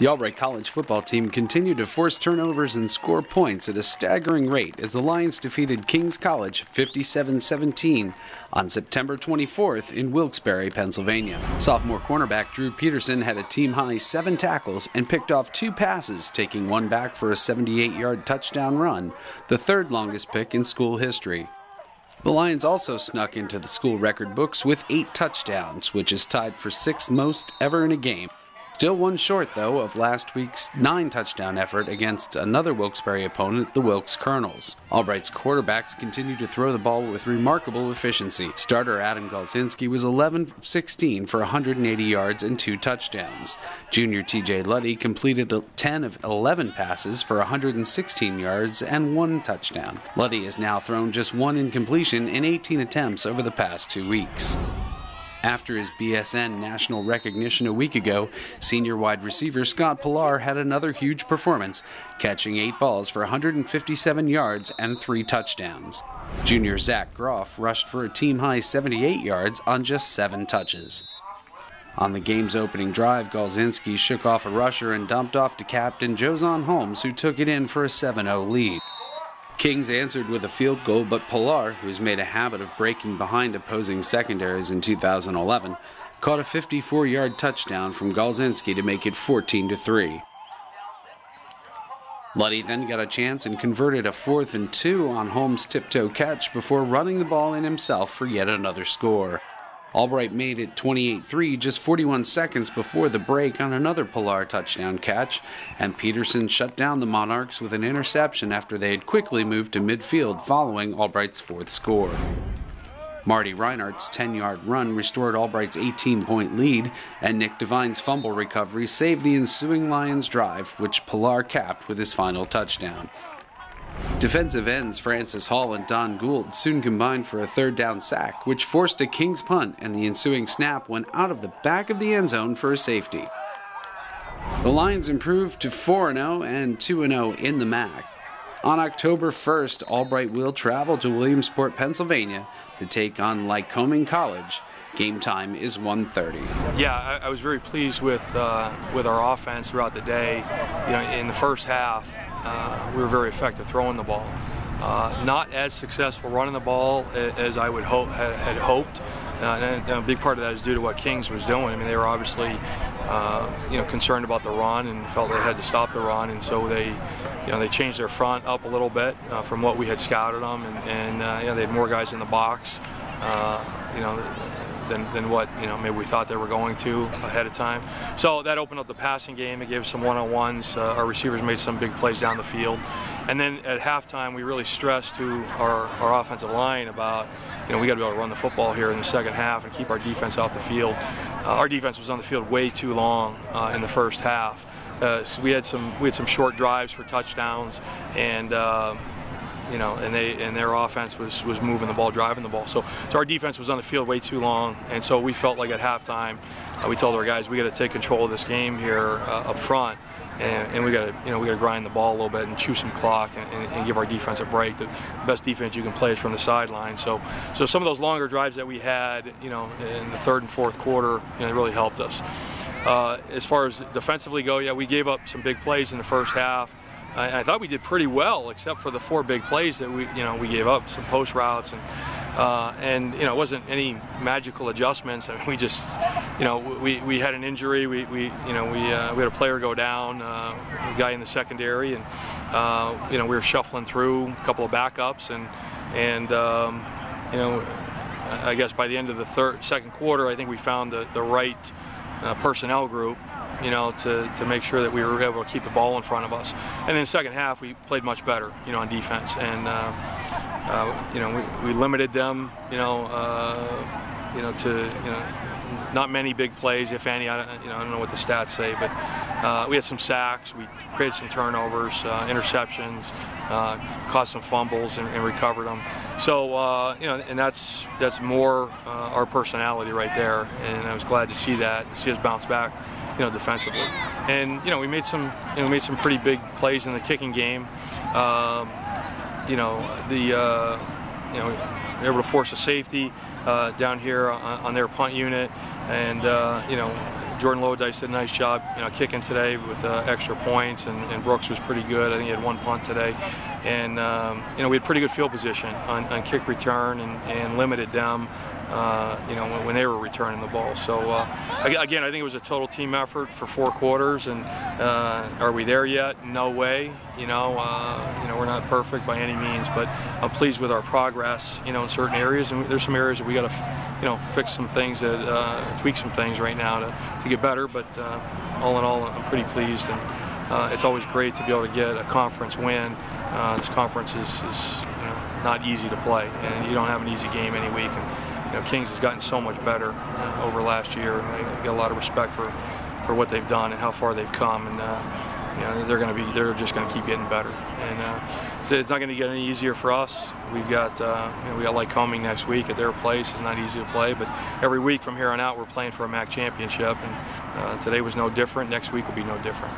The Albright College football team continued to force turnovers and score points at a staggering rate as the Lions defeated Kings College 57-17 on September 24th in Wilkes-Barre, Pennsylvania. Sophomore cornerback Drew Peterson had a team-high 7 tackles and picked off 2 passes, taking one back for a 78-yard touchdown run, the third longest pick in school history. The Lions also snuck into the school record books with 8 touchdowns, which is tied for 6th most ever in a game. Still one short, though, of last week's 9-touchdown effort against another Wilkes-Barre opponent, the Wilkes Colonels. Albright's quarterbacks continue to throw the ball with remarkable efficiency. Starter Adam Galzinski was 11 of 16 for 180 yards and 2 touchdowns. Junior TJ Luddy completed 10 of 11 passes for 116 yards and 1 touchdown. Luddy has now thrown just 1 incompletion in 18 attempts over the past 2 weeks. After his BSN national recognition a week ago, senior wide receiver Scott Pilar had another huge performance, catching 8 balls for 157 yards and 3 touchdowns. Junior Zach Groff rushed for a team-high 78 yards on just 7 touches. On the game's opening drive, Galzinski shook off a rusher and dumped off to captain Jozon Holmes, who took it in for a 7-0 lead. Kings answered with a field goal, but Pilar, who has made a habit of breaking behind opposing secondaries in 2011, caught a 54-yard touchdown from Galzinski to make it 14-3. Luddy then got a chance and converted a 4th and 2 on Holmes' tiptoe catch before running the ball in himself for yet another score. Albright made it 28-3 just 41 seconds before the break on another Pilar touchdown catch, and Peterson shut down the Monarchs with an interception after they had quickly moved to midfield following Albright's 4th score. Marty Reinhardt's 10-yard run restored Albright's 18-point lead, and Nick Devine's fumble recovery saved the ensuing Lions drive, which Pilar capped with his final touchdown. Defensive ends Francis Hall and Don Gould soon combined for a 3rd down sack, which forced a Kings punt, and the ensuing snap went out of the back of the end zone for a safety. The Lions improved to 4-0 and 2-0 in the MAC. On October 1st, Albright will travel to Williamsport, Pennsylvania to take on Lycoming College. Game time is 1:30. Yeah, I was very pleased with our offense throughout the day. You know, in the first half, we were very effective throwing the ball. Not as successful running the ball as I would had hoped. And a big part of that is due to what Kings was doing. I mean, they were obviously, concerned about the run and felt they had to stop the run, and so they changed their front up a little bit from what we had scouted them, and they had more guys in the box, than what maybe we thought they were going to ahead of time. So that opened up the passing game. It gave us some one-on-ones. Our receivers made some big plays down the field. And then at halftime, we really stressed to our offensive line about, we got to be able to run the football here in the second half and keep our defense off the field. Our defense was on the field way too long in the first half. So we had some short drives for touchdowns, and and their offense was moving the ball, driving the ball. So our defense was on the field way too long, and so we felt like at halftime, we told our guys, we got to take control of this game here up front, and we got to grind the ball a little bit and chew some clock and give our defense a break. The best defense you can play is from the sideline. So some of those longer drives that we had, in the 3rd and 4th quarter, it really helped us. As far as defensively go, we gave up some big plays in the first half. I thought we did pretty well, except for the 4 big plays that we gave up, some post routes, and it wasn't any magical adjustments. I mean, we just, we had an injury. We had a player go down, a guy in the secondary, and we were shuffling through a couple of backups, and I guess by the end of the second quarter, I think we found the right personnel group, to make sure that we were able to keep the ball in front of us. And in the second half, we played much better, on defense. And, we limited them, to, not many big plays, if any. I don't know what the stats say, but we had some sacks, we created some turnovers, interceptions, caused some fumbles and recovered them. So, and that's more our personality right there. And I was glad to see that, see us bounce back, defensively. And, we made some pretty big plays in the kicking game. We were able to force a safety down here on their punt unit, and Jordan Lodice did a nice job, kicking today with extra points, and Brooks was pretty good. I think he had one punt today, and we had pretty good field position on kick return and limited them. When they were returning the ball. So again, I think it was a total team effort for 4 quarters. And are we there yet? No way. We're not perfect by any means, but I'm pleased with our progress. In certain areas, and there's some areas that we got to, fix some things, tweak some things right now to get better. But all in all, I'm pretty pleased, and it's always great to be able to get a conference win. This conference is not easy to play, and you don't have an easy game any week. And, Kings has gotten so much better over last year, and I get a lot of respect for what they've done and how far they've come, and they're just going to keep getting better, and so it's not going to get any easier for us. We've got Lycoming next week at their place. It's not easy to play, but every week from here on out we're playing for a MAC championship, and today was no different. Next week will be no different.